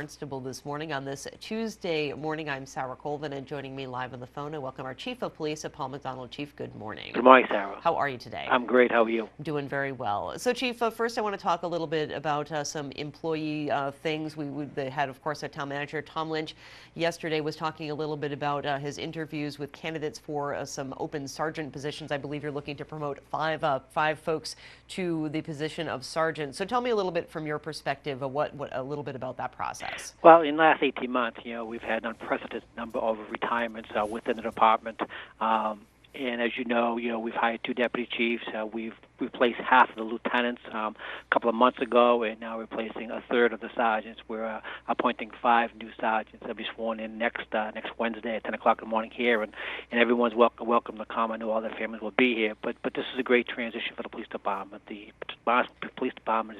Barnstable This Morning. On this Tuesday morning, I'm Sarah Colvin, and joining me live on the phone, I welcome our Chief of Police, Paul MacDonald. Chief, good morning. Good morning, Sarah. How are you today? I'm great. How are you? Doing very well. So, Chief, first I want to talk a little bit about some employee things. They had, of course, a town manager, Tom Lynch, yesterday was talking a little bit about his interviews with candidates for some open sergeant positions. I believe you're looking to promote five folks to the position of sergeant. So tell me a little bit from your perspective of a little bit about that process. Well, in the last 18 months, we've had an unprecedented number of retirements within the department. And as you know, we've hired 2 deputy chiefs. We've replaced half of the lieutenants a couple of months ago, and now replacing a third of the sergeants. We're appointing 5 new sergeants. They'll be sworn in next Wednesday at 10 o'clock in the morning here, and everyone's welcome to come. I know all their families will be here, but this is a great transition for the police department. The police department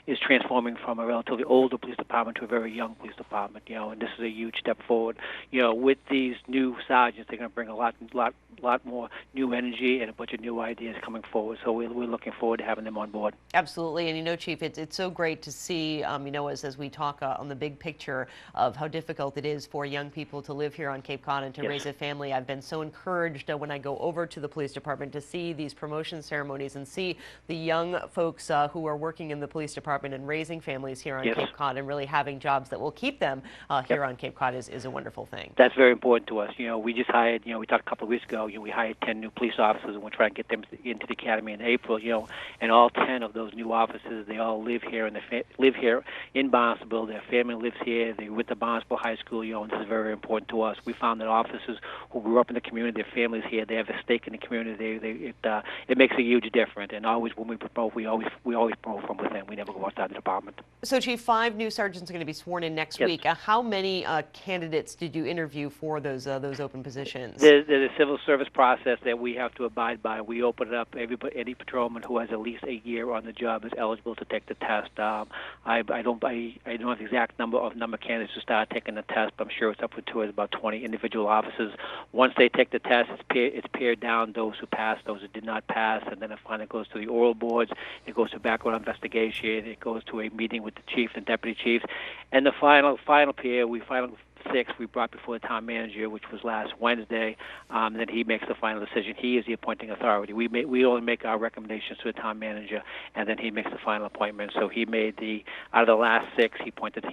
is transforming from a relatively older police department to a very young police department, and this is a huge step forward. With these new sergeants, they're going to bring a lot more new energy and a bunch of new ideas coming forward. So we're looking forward to having them on board. Absolutely, and Chief, it's so great to see, as we talk on the big picture of how difficult it is for young people to live here on Cape Cod and to raise a family. I've been so encouraged when I go over to the police department to see these promotion ceremonies and see the young folks who are working in the police department and raising families here on Cape Cod and really having jobs that will keep them here on Cape Cod is a wonderful thing. That's very important to us. We just hired, we talked a couple of weeks ago, we hired 10 new police officers, and we're trying to get them into the academy in April, and all 10 of those new officers, they all live here, and they live here in Barnstable. Their family lives here. They're with the Barnstable High School, and this is very important to us. We found that officers who grew up in the community, their families here, they have a stake in the community. It makes a huge difference, and always when we promote, we always promote from within. We never go outside the department. So, Chief, 5 new sergeants are going to be sworn in next week. How many candidates did you interview for those open positions? There's a civil service process that we have to abide by. We open it up. Any patrolman who has at least a year on the job is eligible to take the test. I don't have the exact number of candidates who start taking the test, but I'm sure it's up to about 20 individual officers. Once they take the test, it's pared down, those who passed, those who did not pass, and then it finally goes to the oral boards. It goes to background investigation. It goes to a meeting with the chief and deputy chiefs, and the final pair, final 6 we brought before the town manager, which was last Wednesday. Then he makes the final decision. He is the appointing authority. We only make our recommendations to the town manager, and then he makes the final appointment. So he made out of the last 6, he appointed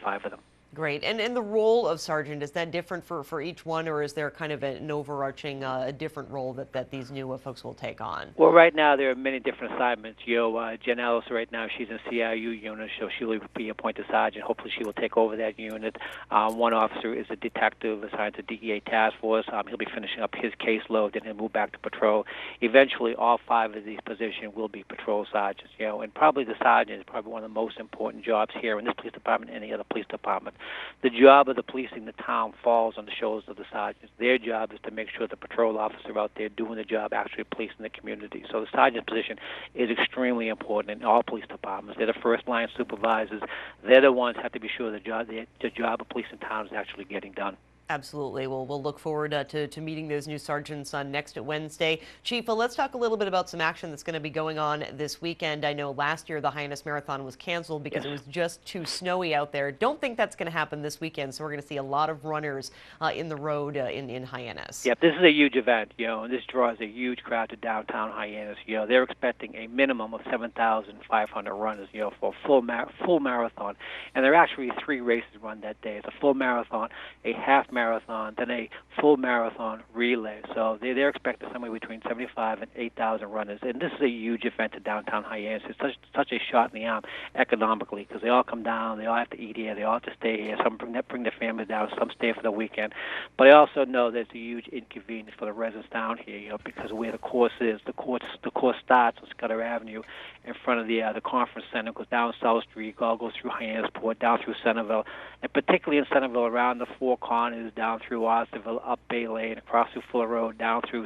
5 of them. Great. And the role of sergeant, is that different for each one, or is there kind of an overarching, a different role that these new folks will take on? Well, right now there are many different assignments. Jen Ellis right now, she's in CIU unit, so she will be appointed sergeant. Hopefully she will take over that unit. One officer is a detective assigned to DEA task force. He'll be finishing up his caseload, then he'll move back to patrol. Eventually, all 5 of these positions will be patrol sergeants. And probably the sergeant is probably one of the most important jobs here in this police department and any other police department. The job of the policing the town falls on the shoulders of the sergeants. Their job is to make sure the patrol officer out there doing the job actually policing the community. So the sergeant's position is extremely important in all police departments. They're the first line supervisors. They're the ones who have to be sure the job of policing town is actually getting done. Absolutely. Well, we'll look forward to meeting those new sergeants on next Wednesday. Chief, let's talk a little bit about some action that's going to be going on this weekend. I know last year the Hyannis Marathon was canceled because it was just too snowy out there. Don't think that's going to happen this weekend, so we're going to see a lot of runners in the road in Hyannis. Yep, this is a huge event, and this draws a huge crowd to downtown Hyannis. They're expecting a minimum of 7,500 runners, for a full marathon. And there are actually 3 races run that day. It's a full marathon, a half marathon, then a full marathon relay. So they're expecting somewhere between 75 and 8,000 runners. And this is a huge event to downtown Hyannis. It's such a shot in the arm economically, because they all come down, they all have to eat here, they all have to stay here. Some bring their families down, some stay for the weekend. But I also know there's a huge inconvenience for the residents down here, because of where the course is. The course starts on Scudder Avenue in front of the conference center, goes down South Street, all goes through Hyannisport, down through Centerville, and particularly in Centerville, around the 4 corners, down through Austinville, up Bay Lane, across through Fuller Road, down through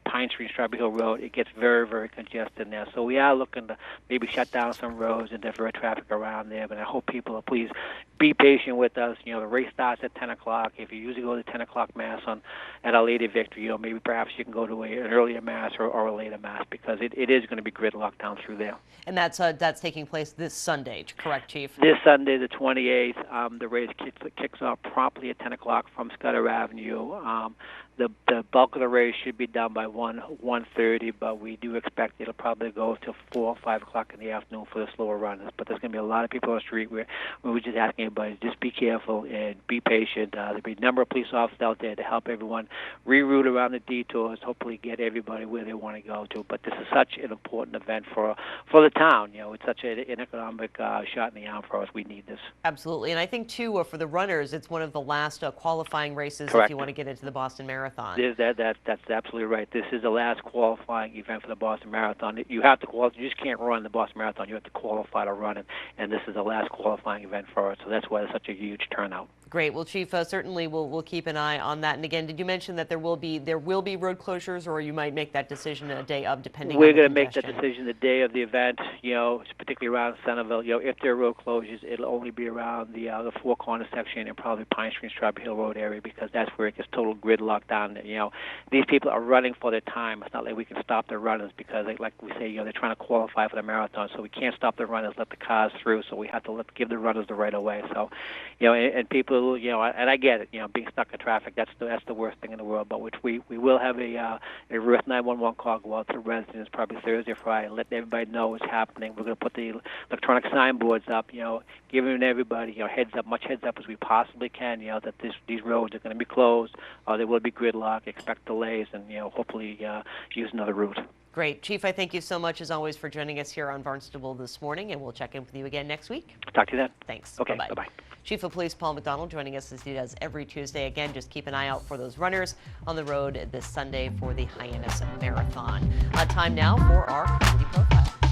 Pine Street, Strawberry Hill Road. It gets very, very congested there. So we are looking to maybe shut down some roads and divert traffic around there. But I hope people will please be patient with us. The race starts at 10 o'clock. If you usually go to the 10 o'clock Mass on at Our Lady of Victory, maybe perhaps you can go to an earlier Mass or a later Mass, because it is going to be gridlocked down through there. And that's taking place this Sunday, correct, Chief? This Sunday, the 28th, the race kicks off promptly at 10 o'clock from Scudder Avenue. The bulk of the race should be done by 1:30, but we do expect it'll probably go till 4 or 5 o'clock in the afternoon for the slower runners. But there's going to be a lot of people on the street. We're just asking everybody, just be careful and be patient. There'll be a number of police officers out there to help everyone reroute around the detours, hopefully get everybody where they want to go to. But this is such an important event for the town. It's such an economic shot in the arm for us. We need this. Absolutely. And I think, too, for the runners, it's one of the last qualifying races. Correct. If you want to get into the Boston Marathon. That's absolutely right. This is the last qualifying event for the Boston Marathon. You have to qualify. You just can't run the Boston Marathon. You have to qualify to run it, and this is the last qualifying event for it. So that's why there's such a huge turnout. Great. Well, Chief, certainly we'll keep an eye on that. And again, did you mention that there will be road closures, or you might make that decision a day of, depending on the congestion? We're going to make that decision the day of the event. Particularly around Centerville. If there are road closures, it'll only be around the Four Corners section and probably Pine Street, Strawberry Hill Road area, because that's where it gets total gridlock down. These people are running for their time. It's not like we can stop the runners, because, like we say, they're trying to qualify for the marathon, so we can't stop the runners, let the cars through. So we have to give the runners the right of way. So, and people, and I get it. Being stuck in traffic, that's the worst thing in the world. But which we will have a reverse 911 call go out to the residents probably Thursday or Friday, and let everybody know what's happening. We're going to put the electronic signboards up, giving everybody heads up, much heads up as we possibly can. That these roads are going to be closed, or they will be gridlocked. Expect delays, and hopefully use another route. Great. Chief, I thank you so much, as always, for joining us here on Barnstable This Morning, and we'll check in with you again next week. Talk to you then. Thanks. Okay, bye-bye. bye-bye. Chief of Police Paul MacDonald joining us as he does every Tuesday. Again, just keep an eye out for those runners on the road this Sunday for the Hyannis Marathon. Time now for our community profile.